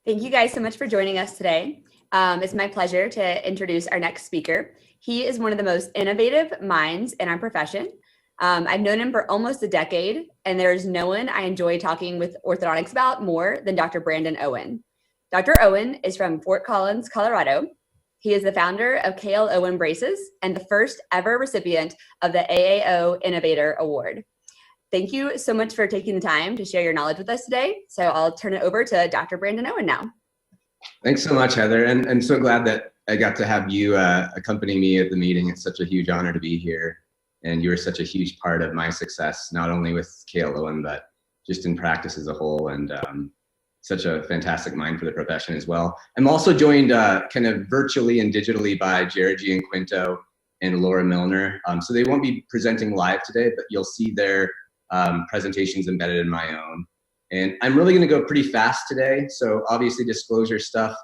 Thank you guys so much for joining us today. It's my pleasure to introduce our next speaker. He is one of the most innovative minds in our profession. I've known him for almost a decade, and there's no one I enjoy talking with orthodontics about more than Dr. Brandon Owen. Dr. Owen is from Fort Collins, Colorado. He is the founder of KL Owen Braces and the first ever recipient of the AAO Innovator Award. Thank you so much for taking the time to share your knowledge with us today. So I'll turn it over to Dr. Brandon Owen now. Thanks so much, Heather. And I'm so glad that I got to have you accompany me at the meeting. It's such a huge honor to be here. And you were such a huge part of my success, not only with KL Owen, but just in practice as a whole. And such a fantastic mind for the profession as well. I'm also joined kind of virtually and digitally by Jared Gianquinto and Laura Milner. So they won't be presenting live today, but you'll see their presentations embedded in my own. And I'm really gonna go pretty fast today. So obviously disclosure stuff.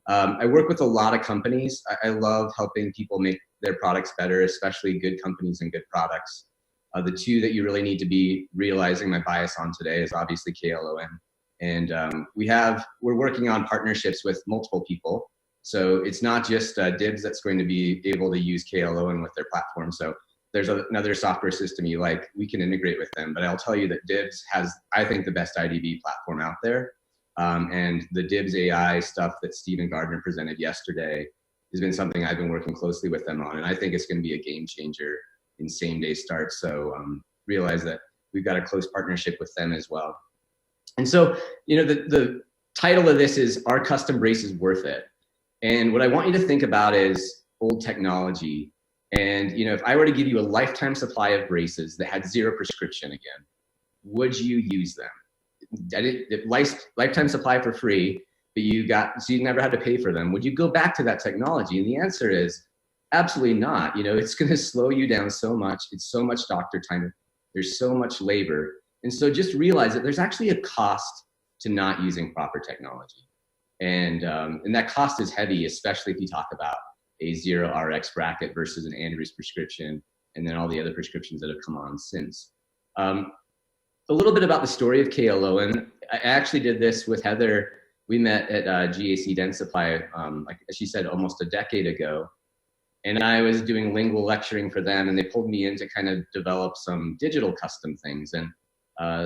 I work with a lot of companies. I love helping people make their products better, especially good companies and good products. The two that you really need to be realizing my bias on today is obviously KL Owen. And we're working on partnerships with multiple people. So it's not just DIBS that's going to be able to use KL Owen with their platform. So there's another software system you like, we can integrate with them. But I'll tell you that DIBS has, I think, the best IDV platform out there. And the DIBS AI stuff that Stephen Gardner presented yesterday has been something I've been working closely with them on. And I think it's going to be a game changer in same day start. So realize that we've got a close partnership with them as well. And so, you know, the title of this is Are Custom Braces Worth It? And what I want you to think about is old technology. And, you know, if I were to give you a lifetime supply of braces that had zero prescription again, would you use them? Lifetime supply for free, but so you never had to pay for them. Would you go back to that technology? And the answer is absolutely not. You know, it's going to slow you down so much. It's so much doctor time. There's so much labor. And so just realize that there's actually a cost to not using proper technology. And that cost is heavy, especially if you talk about a zero RX bracket versus an Andrews prescription, and then all the other prescriptions that have come on since. A little bit about the story of KL Owen. I actually did this with Heather. We met at GAC Dentsply, like she said, almost a decade ago. And I was doing lingual lecturing for them, and they pulled me in to kind of develop some digital custom things. And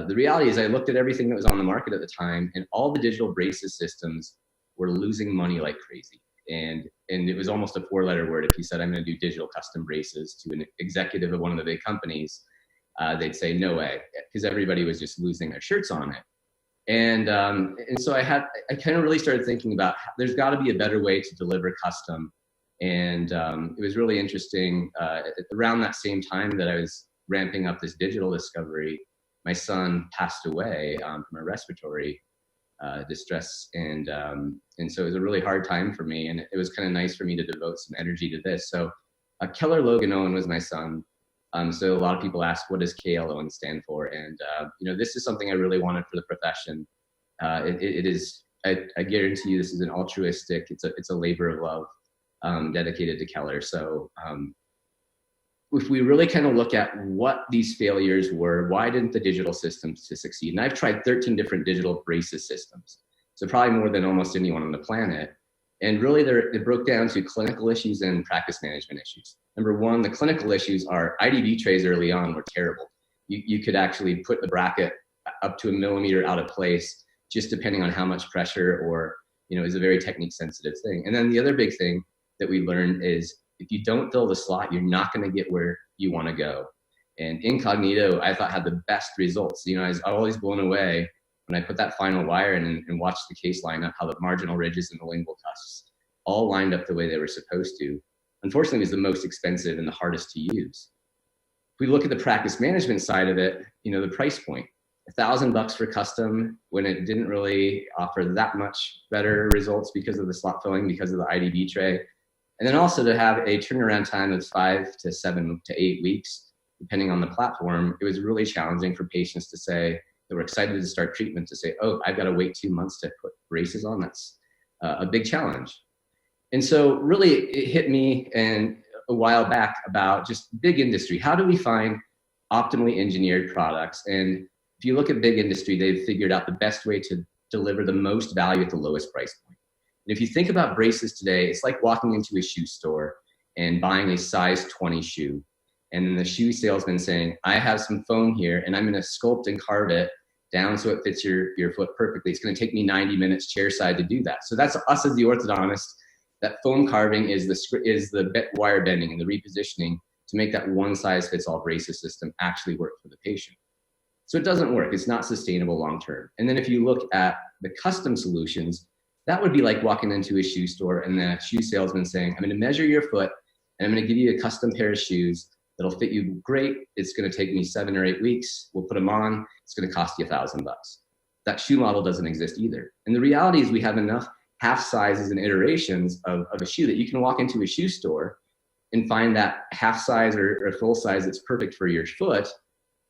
the reality is I looked at everything that was on the market at the time, and all the digital braces systems were losing money like crazy. And it was almost a four-letter word. If you said, I'm going to do digital custom braces to an executive of one of the big companies, they'd say, no way, because everybody was just losing their shirts on it. And so I kind of really started thinking about there's got to be a better way to deliver custom. And it was really interesting. Around that same time that I was ramping up this digital discovery, my son passed away from a respiratory distress, and so it was a really hard time for me, and it was kind of nice for me to devote some energy to this. So Keller Logan Owen was my son. So a lot of people ask, what does KL Owen stand for? And you know, this is something I really wanted for the profession. It is, I guarantee you, this is an altruistic. It's a labor of love dedicated to Keller. So if we really kind of look at what these failures were, why didn't the digital systems to succeed? And I've tried 13 different digital braces systems, so probably more than almost anyone on the planet. And really it broke down to clinical issues and practice management issues. Number one, the clinical issues are IDV trays early on were terrible. You could actually put the bracket up to a millimeter out of place, just depending on how much pressure, or, you know, is a very technique sensitive thing. And then the other big thing that we learned is if you don't fill the slot, you're not going to get where you want to go. And Incognito, I thought, had the best results. You know, I was always blown away when I put that final wire in and watched the case line up, how the marginal ridges and the lingual cusps all lined up the way they were supposed to. Unfortunately, it was the most expensive and the hardest to use. If we look at the practice management side of it, you know, the price point, $1,000 for custom when it didn't really offer that much better results because of the slot filling, because of the IDV tray. And then also to have a turnaround time of 5 to 7 to 8 weeks, depending on the platform, it was really challenging for patients to say, that were excited to start treatment, to say, oh, I've got to wait 2 months to put braces on. That's a big challenge. And so really it hit me a while back about just big industry. How do we find optimally engineered products? And if you look at big industry, they've figured out the best way to deliver the most value at the lowest price point. And if you think about braces today, it's like walking into a shoe store and buying a size 20 shoe. And then the shoe salesman saying, I have some foam here and I'm going to sculpt and carve it down so it fits your foot perfectly. It's going to take me 90 minutes chairside to do that. So that's us as the orthodontist. That foam carving is the wire bending and the repositioning to make that one size fits all braces system actually work for the patient. So it doesn't work. It's not sustainable long term. And then if you look at the custom solutions, that would be like walking into a shoe store and the shoe salesman saying, I'm going to measure your foot and I'm going to give you a custom pair of shoes that'll fit you great. It's going to take me 7 or 8 weeks. We'll put them on. It's going to cost you $1,000. That shoe model doesn't exist either. And the reality is we have enough half sizes and iterations of a shoe that you can walk into a shoe store and find that half size or full size that's perfect for your foot,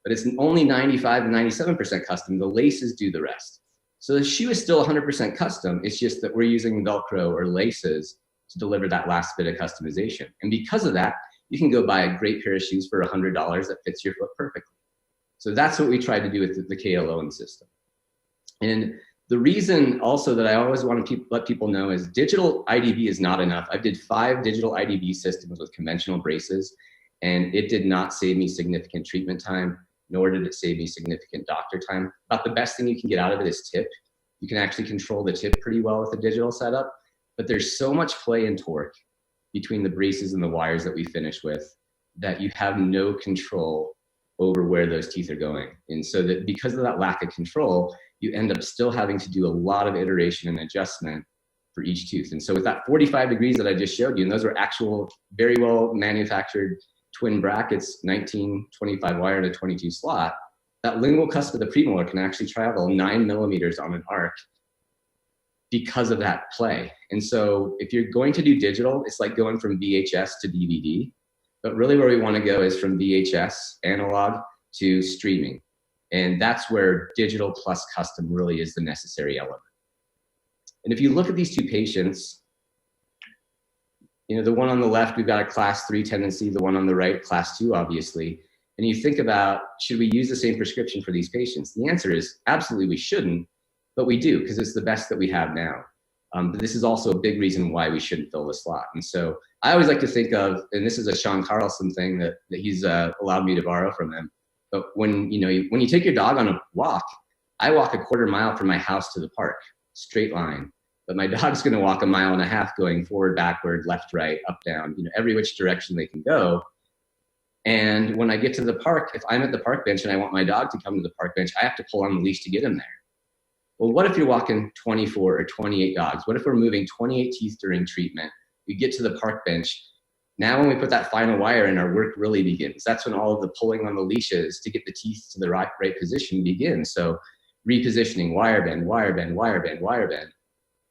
but it's only 95 to 97% custom. The laces do the rest. So the shoe is still 100% custom. It's just that we're using Velcro or laces to deliver that last bit of customization. And because of that, you can go buy a great pair of shoes for $100 that fits your foot perfectly. So that's what we try to do with the KL Owen system. And the reason also that I always want to let people know is digital IDB is not enough. I did 5 digital IDB systems with conventional braces, and it did not save me significant treatment time, nor did it save me significant doctor time. About the best thing you can get out of it is tip. You can actually control the tip pretty well with a digital setup, but there's so much play and torque between the braces and the wires that we finish with that you have no control over where those teeth are going. And so that because of that lack of control, you end up still having to do a lot of iteration and adjustment for each tooth. And so with that 45 degrees that I just showed you, and those are actual very well manufactured twin brackets, 1925 wire to 22 slot, that lingual cusp of the premolar can actually travel 9 millimeters on an arc because of that play. And so if you're going to do digital, it's like going from VHS to DVD. But really where we want to go is from VHS, analog, to streaming. And that's where digital plus custom really is the necessary element. And if you look at these two patients, you know, the one on the left, we've got a class 3 tendency, the one on the right, class 2, obviously. And you think about, should we use the same prescription for these patients? The answer is absolutely we shouldn't, but we do because it's the best that we have now. But this is also a big reason why we shouldn't fill the slot. And so I always like to think of, and this is a Sean Carlson thing that he's allowed me to borrow from him. But when you take your dog on a walk, I walk a quarter mile from my house to the park, straight line. But my dog's going to walk 1.5 miles going forward, backward, left, right, up, down, every which direction they can go. And when I get to the park, if I'm at the park bench and I want my dog to come to the park bench, I have to pull on the leash to get him there. Well, what if you're walking 24 or 28 dogs? What if we're moving 28 teeth during treatment? We get to the park bench. Now when we put that final wire in, our work really begins. That's when all of the pulling on the leashes to get the teeth to the right position begins. So repositioning, wire bend, wire bend, wire bend, wire bend.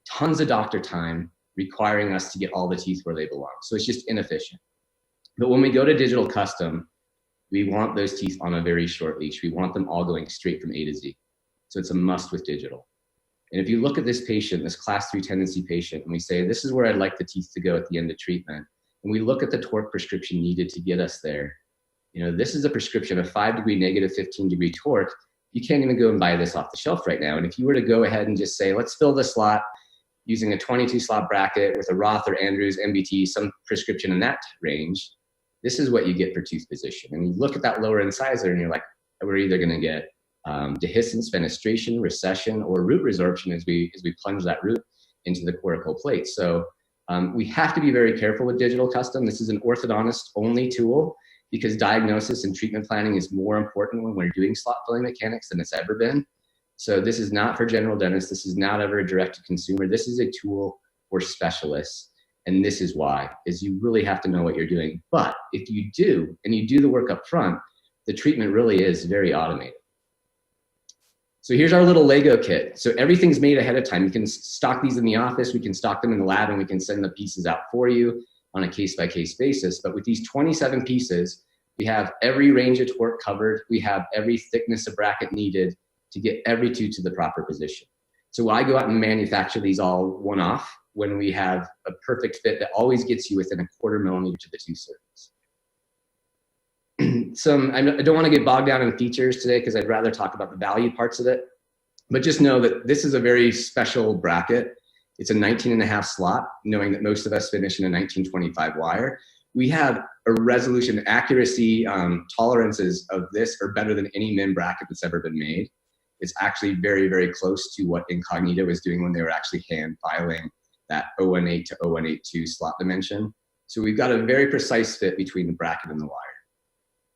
Tons of doctor time requiring us to get all the teeth where they belong. So it's just inefficient. But when we go to digital custom, we want those teeth on a very short leash. We want them all going straight from A to Z. So it's a must with digital. And if you look at this patient, this class 3 tendency patient, and we say, this is where I'd like the teeth to go at the end of treatment, and we look at the torque prescription needed to get us there, this is a prescription of 5 degree negative 15 degree torque. You can't even go and buy this off the shelf right now. And if you were to go ahead and just say, let's fill the slot using a 22 slot bracket with a Roth or Andrews MBT, some prescription in that range, this is what you get for tooth position. And you look at that lower incisor and you're like, we're either going to get dehiscence, fenestration, recession, or root resorption as we plunge that root into the coracal plate. So we have to be very careful with digital custom. This is an orthodontist only tool because diagnosis and treatment planning is more important when we're doing slot filling mechanics than it's ever been. So this is not for general dentists. This is not ever a direct to consumer. This is a tool for specialists. And this is why, is you really have to know what you're doing. But if you do, and you do the work up front, the treatment really is very automated. So here's our little Lego kit. So everything's made ahead of time. You can stock these in the office, we can stock them in the lab, and we can send the pieces out for you on a case-by-case basis. But with these 27 pieces, we have every range of torque covered. We have every thickness of bracket needed to get every tooth to the proper position. So I go out and manufacture these all one-off when we have a perfect fit that always gets you within 1/4 millimeter to the tooth surface. I don't want to get bogged down in features today because I'd rather talk about the value parts of it. But just know that this is a very special bracket. It's a 19.5 slot, knowing that most of us finish in a 1925 wire. We have a resolution accuracy tolerances of this are better than any MIM bracket that's ever been made. It's actually very, very close to what Incognito was doing when they were actually hand filing that 018 to 0182 slot dimension. So we've got a very precise fit between the bracket and the wire.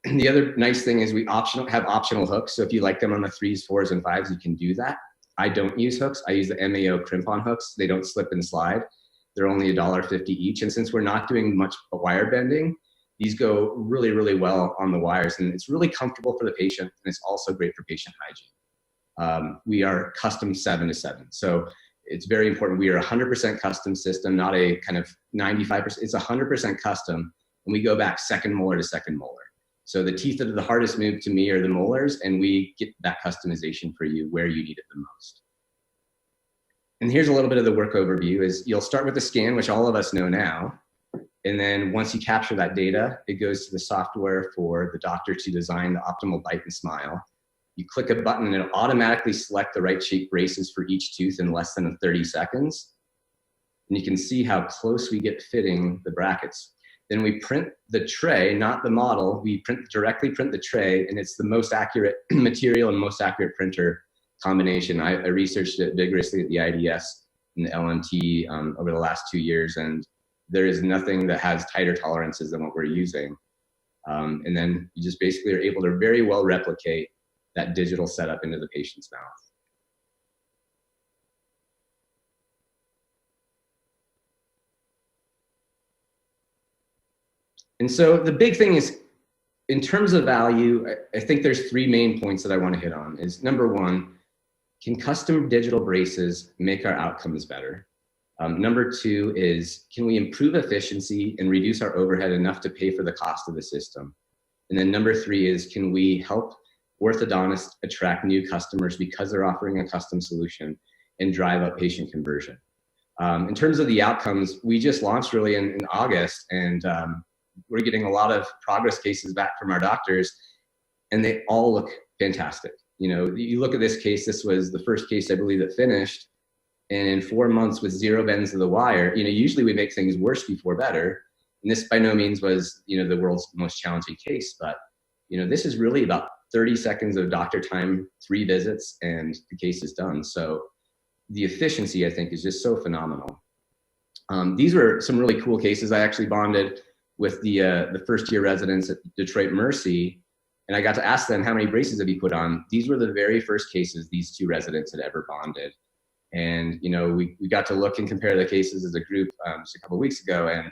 And the other nice thing is we have optional hooks. So if you like them on the 3s, 4s, and 5s, you can do that. I don't use hooks. I use the MAO crimp-on hooks. They don't slip and slide. They're only $1.50 each. And since we're not doing much wire bending, these go really, really well on the wires. And it's really comfortable for the patient, and it's also great for patient hygiene. We are custom 7 to 7. So it's very important. We are 100% custom system, not a kind of 95%. It's 100% custom, and we go back second molar to second molar. So the teeth that are the hardest move to me are the molars, and we get that customization for you where you need it the most. And here's a little bit of the work overview is you'll start with the scan, which all of us know now. And then once you capture that data, it goes to the software for the doctor to design the optimal bite and smile. You click a button and it'll automatically select the right shape braces for each tooth in less than 30 seconds. And you can see how close we get fitting the brackets. Then we print the tray, not the model. We directly print the tray, and it's the most accurate material and most accurate printer combination. I researched it vigorously at the IDS and the LMT over the last 2 years, and there is nothing that has tighter tolerances than what we're using. And then you just basically are able to very well replicate that digital setup into the patient's mouth. And so the big thing is, in terms of value, I think there's 3 main points that I want to hit on. Is number 1, can custom digital braces make our outcomes better? Number 2 is, can we improve efficiency and reduce our overhead enough to pay for the cost of the system? And then number 3 is, can we help orthodontists attract new customers because they're offering a custom solution and drive up patient conversion? In terms of the outcomes, we just launched really in August, and we're getting a lot of progress cases back from our doctors, and they all look fantastic. You know, you look at this case, this was the first case I believe that finished, and in 4 months with 0 bends of the wire. You know, usually we make things worse before better, and this by no means was, you know, the world's most challenging case, but you know, this is really about 30 seconds of doctor time, 3 visits, and the case is done. So the efficiency, I think, is just so phenomenal. These were some really cool cases. I actually bonded with the first-year residents at Detroit Mercy, and I got to ask them, how many braces have you put on? These were the very first cases these 2 residents had ever bonded. And, you know, we got to look and compare the cases as a group just a couple of weeks ago. And,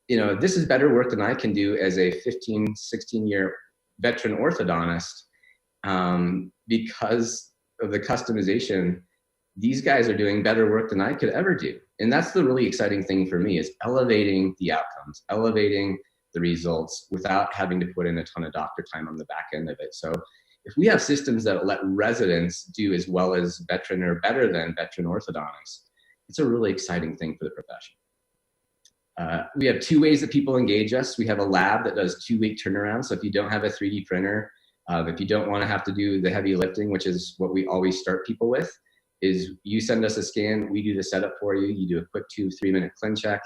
you know, this is better work than I can do as a 15, 16-year veteran orthodontist because of the customization. These guys are doing better work than I could ever do. And that's the really exciting thing for me, is elevating the outcomes, elevating the results without having to put in a ton of doctor time on the back end of it. So if we have systems that let residents do as well as veteran or better than veteran orthodontists, it's a really exciting thing for the profession. We have 2 ways that people engage us. We have a lab that does 2-week turnaround. So if you don't have a 3D printer, if you don't want to have to do the heavy lifting, which is what we always start people with, is you send us a scan, we do the setup for you, you do a quick 2-3 minute clean check,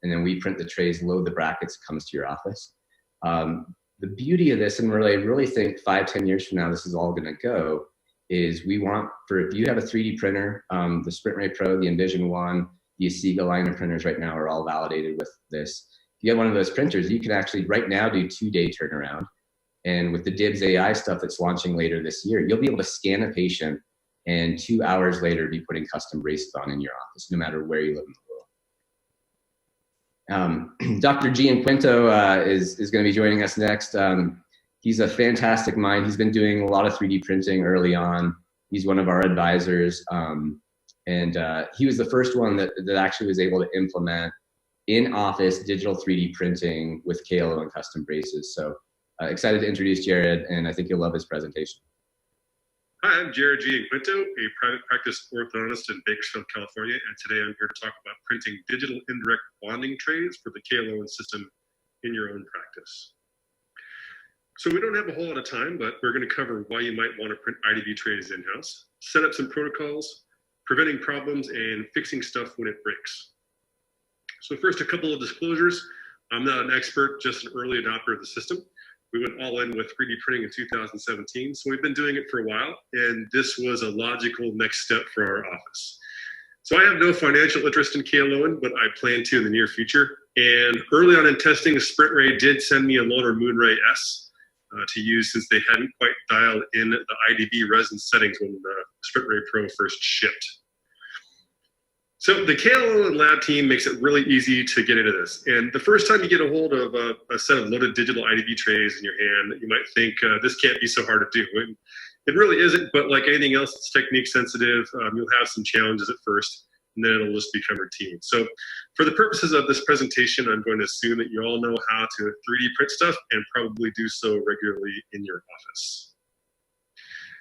and then we print the trays, load the brackets, it comes to your office. The beauty of this, and really, I really think 5-10 years from now, this is all gonna go, is we want, if you have a 3D printer, the SprintRay Pro, the Envision One, the Asiga line of printers right now are all validated with this. If you have one of those printers, you can actually right now do 2-day turnaround. And with the DIBS AI stuff that's launching later this year, you'll be able to scan a patient and 2 hours later be putting custom braces on in your office, no matter where you live in the world. Dr. Gian Quinto is going to be joining us next. He's a fantastic mind. He's been doing a lot of 3D printing early on. He's one of our advisors. And he was the first one that actually was able to implement in-office digital 3D printing with KLO and custom braces. So excited to introduce Jared, and I think you'll love his presentation. Hi, I'm Jared Gianquinto, a private practice orthodontist in Bakersfield, California, and today I'm here to talk about printing digital indirect bonding trays for the KLO system in your own practice. So we don't have a whole lot of time, but we're going to cover why you might want to print IDB trays in-house, set up some protocols, preventing problems, and fixing stuff when it breaks. So first, a couple of disclosures. I'm not an expert, just an early adopter of the system. We went all in with 3D printing in 2017, so we've been doing it for a while, and this was a logical next step for our office. So I have no financial interest in KLON, but I plan to in the near future. And early on in testing, SprintRay did send me a loaner Moonray S to use, since they hadn't quite dialed in the IDB resin settings when the SprintRay Pro first shipped. So the KLON lab team makes it really easy to get into this. And the first time you get a hold of a set of loaded digital IDB trays in your hand, you might think this can't be so hard to do. And it really isn't, but like anything else, it's technique sensitive. You'll have some challenges at first, and then it'll just become routine. So for the purposes of this presentation, I'm going to assume that you all know how to 3D print stuff and probably do so regularly in your office.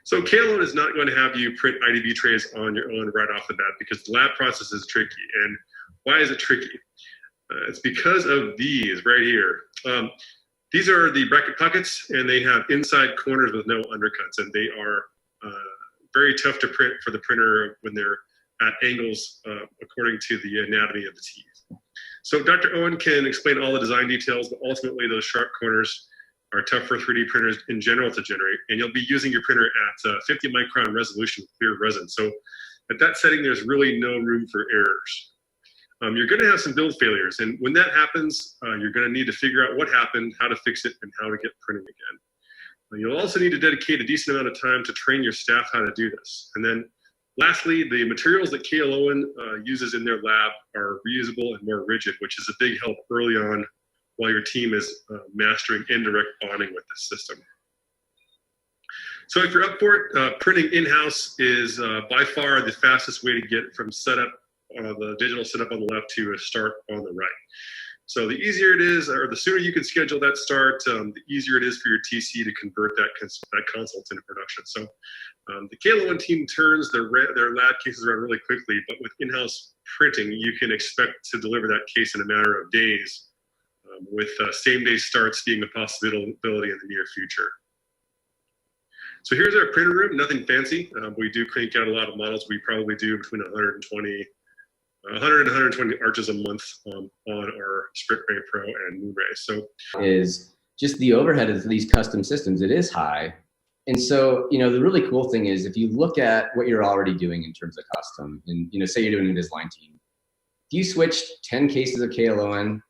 So KLON is not going to have you print IDB trays on your own right off the bat, because the lab process is tricky. And why is it tricky? It's because of these right here. These are the bracket pockets, and they have inside corners with no undercuts, and they are very tough to print for the printer when they're at angles according to the anatomy of the teeth. So Dr. Owen can explain all the design details, but ultimately those sharp corners are tough for 3D printers in general to generate, and you'll be using your printer at 50 micron resolution clear resin. So at that setting, there's really no room for errors. You're going to have some build failures, and when that happens, you're going to need to figure out what happened, how to fix it, and how to get printing again. You'll also need to dedicate a decent amount of time to train your staff how to do this. And then lastly, the materials that KLON uses in their lab are reusable and more rigid, which is a big help early on while your team is mastering indirect bonding with the system. So if you're up for it, printing in-house is by far the fastest way to get from setup, the digital setup on the left, to a start on the right. So the easier it is, or the sooner you can schedule that start, the easier it is for your TC to convert that consult into production. So the KLON team turns their lab cases around really quickly, but with in-house printing, you can expect to deliver that case in a matter of days, with same-day starts being a possibility in the near future. So here's our printer room, nothing fancy. We do crank out a lot of models. We probably do between 100 and 120 arches a month on our SprintRay Pro and Moonray. So is just the overhead of these custom systems. It is high. And so, you know, the really cool thing is if you look at what you're already doing in terms of custom, and, you know, say you're doing an Invisalign team, if you switched 10 cases of KLON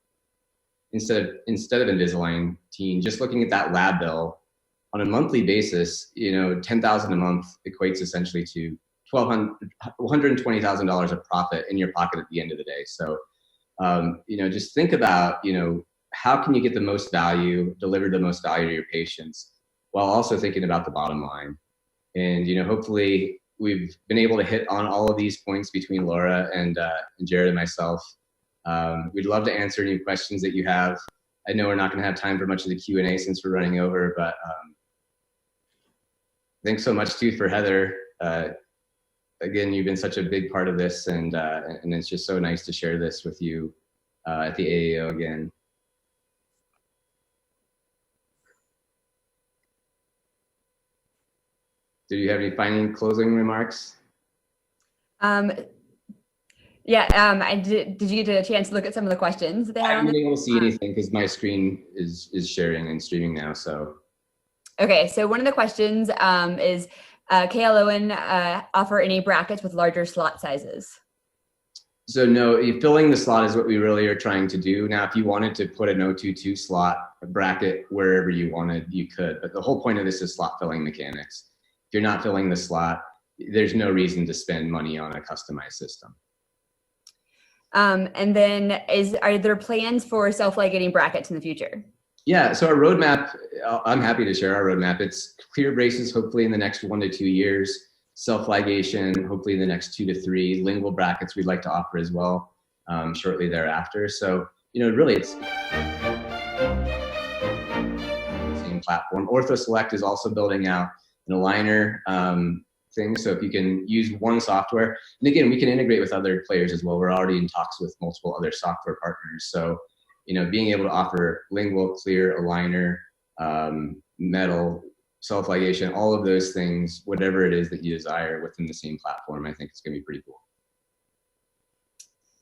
instead of Invisalign team, just looking at that lab bill on a monthly basis, you know, $10,000 a month equates essentially to $120,000 of profit in your pocket at the end of the day. So, you know, just think about, you know, how can you get the most value, deliver the most value to your patients, while also thinking about the bottom line. And, you know, hopefully we've been able to hit on all of these points between Laura and Jared and myself. We'd love to answer any questions that you have. I know we're not going to have time for much of the Q&A since we're running over, but thanks so much too for Heather. Again, you've been such a big part of this, and it's just so nice to share this with you at the AAO again. Do you have any final closing remarks? Yeah, did you get a chance to look at some of the questions they had? I haven't been able to see anything because my screen is sharing and streaming now. So. Okay, so one of the questions is, KLON offer any brackets with larger slot sizes? So no, filling the slot is what we really are trying to do. Now, if you wanted to put an 022 slot bracket wherever you wanted, you could. But the whole point of this is slot filling mechanics. If you're not filling the slot, there's no reason to spend money on a customized system. And then are there plans for self-ligating brackets in the future? Yeah, so our roadmap, I'm happy to share our roadmap. It's clear braces, hopefully in the next 1 to 2 years, self-ligation, hopefully in the next 2 to 3, lingual brackets we'd like to offer as well shortly thereafter. So, you know, really it's same platform. OrthoSelect is also building out an aligner thing. So if you can use one software, and again, we can integrate with other players as well. We're already in talks with multiple other software partners. So, you know, being able to offer lingual, clear, aligner, metal, self-ligation, all of those things, whatever it is that you desire within the same platform. I think it's going to be pretty cool.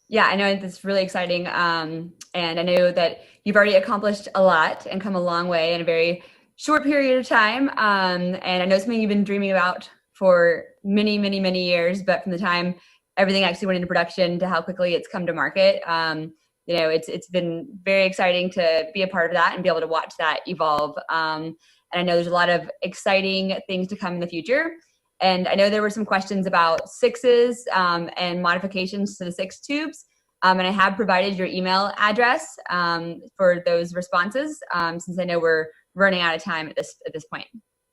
Yeah, I know it's really exciting. And I know that you've already accomplished a lot and come a long way in a very short period of time. And I know something you've been dreaming about for many, many, many years, but from the time everything actually went into production to how quickly it's come to market, you know, it's been very exciting to be a part of that and be able to watch that evolve. And I know there's a lot of exciting things to come in the future. And I know there were some questions about sixes and modifications to the six tubes. And I have provided your email address for those responses, since I know we're running out of time at this point.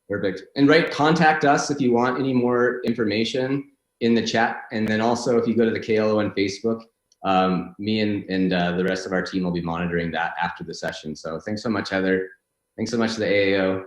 Perfect. And contact us if you want any more information in the chat. And then also if you go to the KLON Facebook, me and the rest of our team will be monitoring that after the session. So thanks so much, Heather. Thanks so much to the AAO.